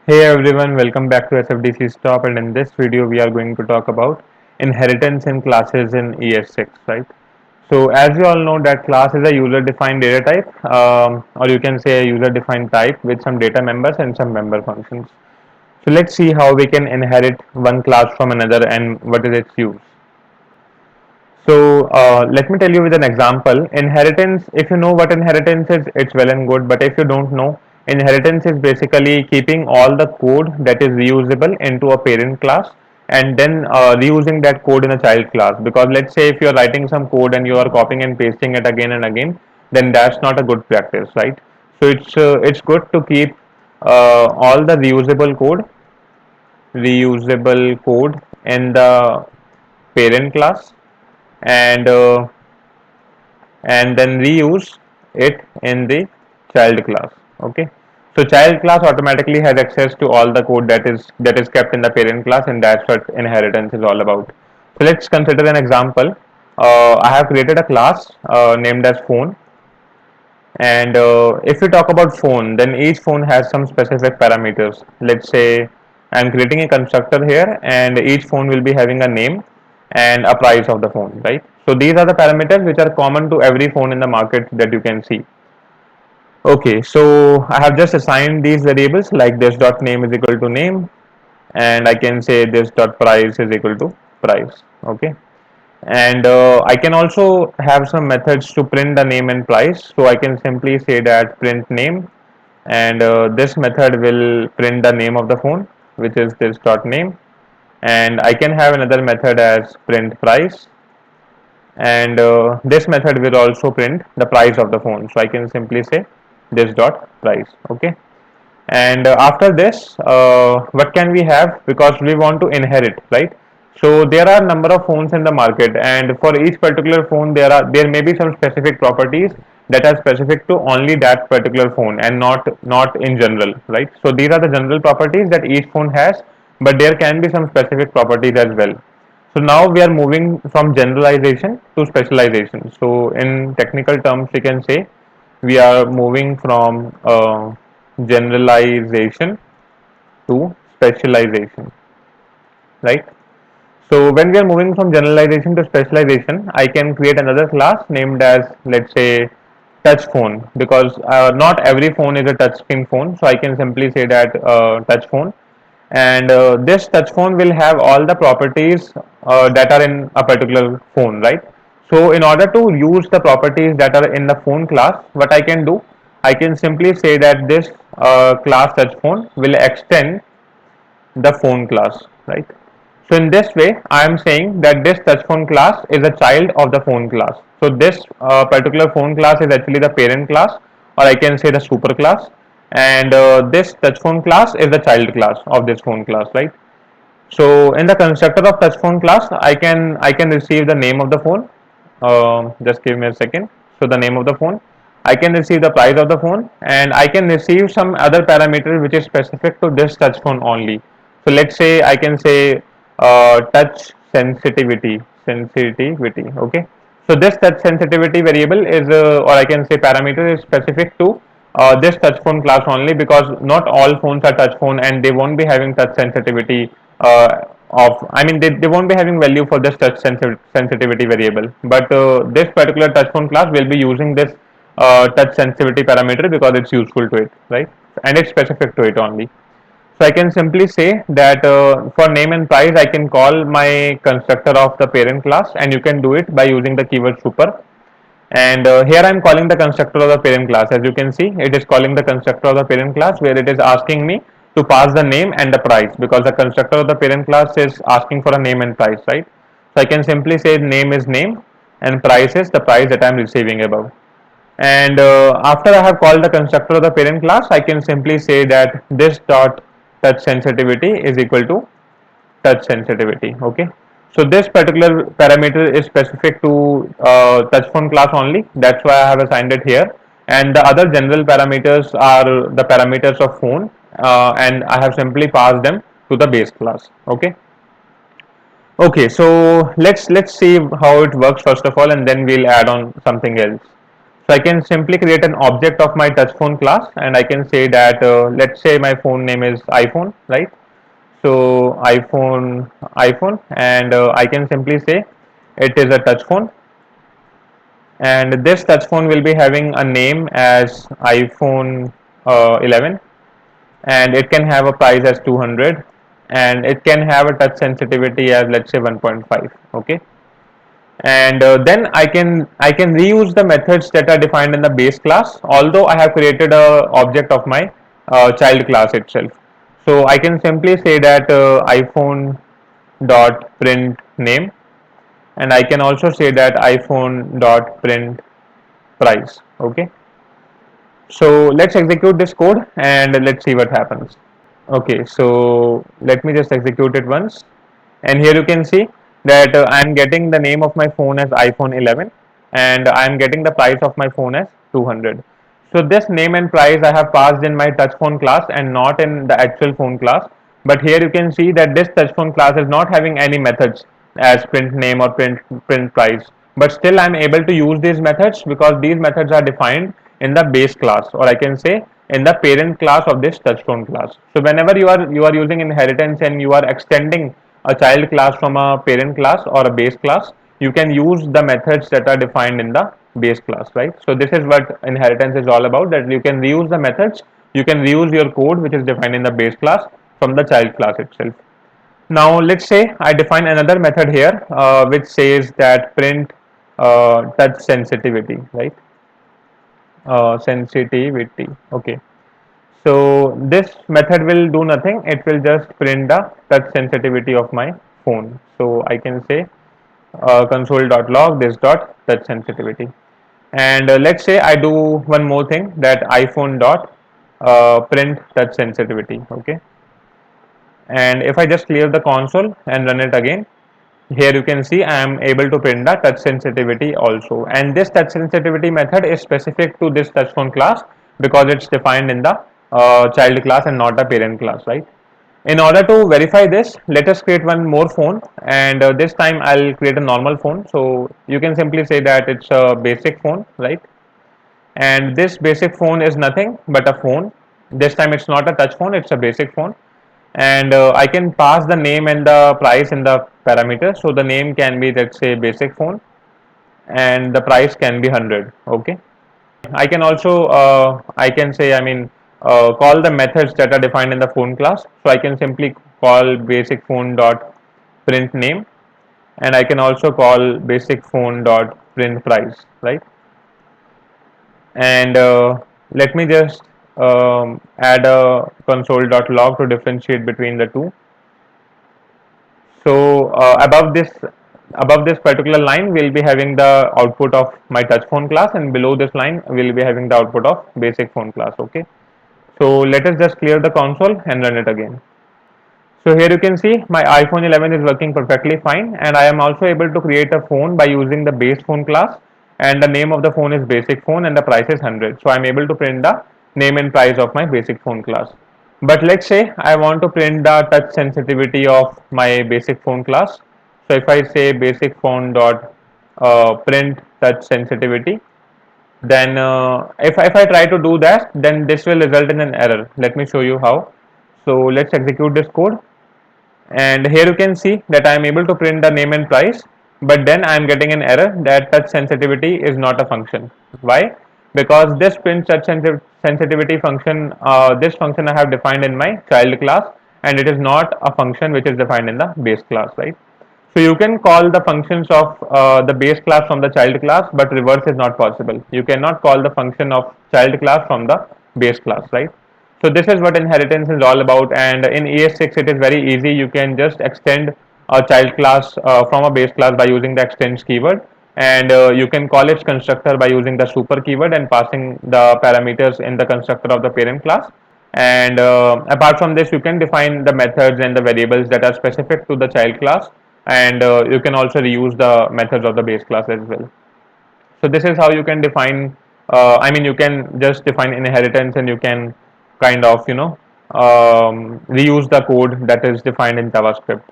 Hey everyone, welcome back to SFDC Stop, and in this video we are going to talk about inheritance in classes in ES6, right? So as you all know that class is a user defined data type, or you can say a user defined type with some data members and some member functions. So let's see how we can inherit one class from another and what is its use. So let me tell you with an example. Inheritance, if you know what inheritance is, it's well and good. But if you don't know, inheritance is basically keeping all the code that is reusable into a parent class and then reusing that code in a child class. Because let's say if you're writing some code and you are copying and pasting it again and again, then that's not a good practice, right? So it's good to keep all the reusable code in the parent class and and then reuse it in the child class. Okay, so child class automatically has access to all the code that is kept in the parent class, and that's what inheritance is all about. So let's consider an example. I have created a class named as phone, and if we talk about phone, then each phone has some specific parameters. Let's say I'm creating a constructor here, and each phone will be having a name and a price of the phone, right? So these are the parameters which are common to every phone in the market that you can see. Okay, so I have just assigned these variables like this dot name is equal to name, and I can say this dot price is equal to price. Okay, and I can also have some methods to print the name and price. So I can simply say that print name, and this method will print the name of the phone, which is this dot name, and I can have another method as print price, and this method will also print the price of the phone. So I can simply say this dot price. Okay, and after this, what can we have, because we want to inherit, right? So there are number of phones in the market, and for each particular phone there may be some specific properties that are specific to only that particular phone and not in general, right? So these are the general properties that each phone has, but there can be some specific properties as well. So now we are moving from generalization to specialization. So in technical terms, we can say we are moving from generalization to specialization, right? So when we are moving from generalization to specialization, I can create another class named as, let's say, touch phone, because not every phone is a touch screen phone. So I can simply say that touch phone, and this touch phone will have all the properties that are in a particular phone, right? So in order to use the properties that are in the phone class, what I can do, I can simply say that this class touch phone will extend the phone class, right? So in this way, I am saying that this touch phone class is a child of the phone class. So this particular phone class is actually the parent class, or I can say the super class, and this touch phone class is the child class of this phone class, right? So in the constructor of touch phone class, I can receive the name of the phone. Just give me a second. So the name of the phone, I can receive the price of the phone, and I can receive some other parameter which is specific to this touch phone only. So let's say I can say touch sensitivity. Okay. So this touch sensitivity variable is, or I can say parameter is specific to this touch phone class only, because not all phones are touch phone and they won't be having touch sensitivity I mean they won't be having value for this touch sensitivity variable, but this particular touch phone class will be using this touch sensitivity parameter because it's useful to it, right? And it's specific to it only. So I can simply say that for name and price, I can call my constructor of the parent class, and you can do it by using the keyword super. And here I am calling the constructor of the parent class. As you can see, it is calling the constructor of the parent class, where it is asking me to pass the name and the price, because the constructor of the parent class is asking for a name and price, right? So I can simply say name is name and price is the price that I am receiving above. And after I have called the constructor of the parent class, I can simply say that this dot touch sensitivity is equal to touch sensitivity. Okay. So this particular parameter is specific to touch phone class only. That's why I have assigned it here. And the other general parameters are the parameters of phone, and I have simply passed them to the base class. Okay. Okay, so let's see how it works first of all, and then we'll add on something else. So I can simply create an object of my touch phone class, and I can say that let's say my phone name is iPhone, right? So iPhone, and I can simply say it is a touch phone, and this touch phone will be having a name as iPhone 11, and it can have a price as 200, and it can have a touch sensitivity as let's say 1.5. Okay, and then I can reuse the methods that are defined in the base class, although I have created a object of my child class itself. So I can simply say that iPhone dot print name, and I can also say that iPhone dot print price. Okay, so let's execute this code and let's see what happens. Okay, so let me just execute it once, and here you can see that I'm getting the name of my phone as iPhone 11, and I'm getting the price of my phone as 200. So this name and price I have passed in my touch phone class and not in the actual phone class. But here you can see that this touch phone class is not having any methods as print name or print price. But still I'm able to use these methods because these methods are defined in the base class, or I can say in the parent class of this touchstone class. So whenever you are using inheritance and you are extending a child class from a parent class or a base class, you can use the methods that are defined in the base class, right? So this is what inheritance is all about, that you can reuse the methods, you can reuse your code which is defined in the base class from the child class itself. Now let's say I define another method here which says that print touch sensitivity, right? Sensitivity. Okay. So this method will do nothing. It will just print the touch sensitivity of my phone. So I can say console.log this dot touch sensitivity. And let's say I do one more thing, that iPhone dot print touch sensitivity. Okay. And if I just clear the console and run it again, here you can see I am able to print the touch sensitivity also, and this touch sensitivity method is specific to this touch phone class because it's defined in the child class and not the parent class, right? In order to verify this, let us create one more phone, and this time I'll create a normal phone. So you can simply say that it's a basic phone, right? And this basic phone is nothing but a phone. This time it's not a touch phone, it's a basic phone, and I can pass the name and the price in the parameter. So the name can be, let's say, basic phone, and the price can be 100. Okay, I can also I can say, call the methods that are defined in the phone class. So I can simply call basic phone dot print name, and I can also call basic phone dot print price, right? And let me just add a console.log to differentiate between the two. So above this particular line we'll be having the output of my touch phone class, and below this line we'll be having the output of basic phone class. Okay, so let us just clear the console and run it again. So here you can see my iPhone 11 is working perfectly fine, and I am also able to create a phone by using the base phone class, and the name of the phone is basic phone and the price is 100. So I am able to print the name and price of my basic phone class. But let's say I want to print the touch sensitivity of my basic phone class. So if I say basic phone dot print touch sensitivity, then if I try to do that, then this will result in an error. Let me show you how. So let's execute this code, and here you can see that I am able to print the name and price, but then I am getting an error that touch sensitivity is not a function. Why? Because this print touch sensitivity function, this function I have defined in my child class, and it is not a function which is defined in the base class, right? So you can call the functions of the base class from the child class, but reverse is not possible. You cannot call the function of child class from the base class, right? So this is what inheritance is all about, and in ES6 it is very easy. You can just extend a child class from a base class by using the extends keyword, and you can call its constructor by using the super keyword and passing the parameters in the constructor of the parent class. And apart from this, you can define the methods and the variables that are specific to the child class, and you can also reuse the methods of the base class as well. So this is how you can define, you can just define inheritance, and you can kind of reuse the code that is defined in JavaScript.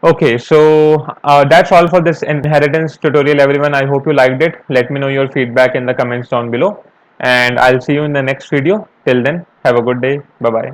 Okay, so that's all for this inheritance tutorial, everyone. I hope you liked it. Let me know your feedback in the comments down below, and I'll see you in the next video. Till then, have a good day. Bye bye.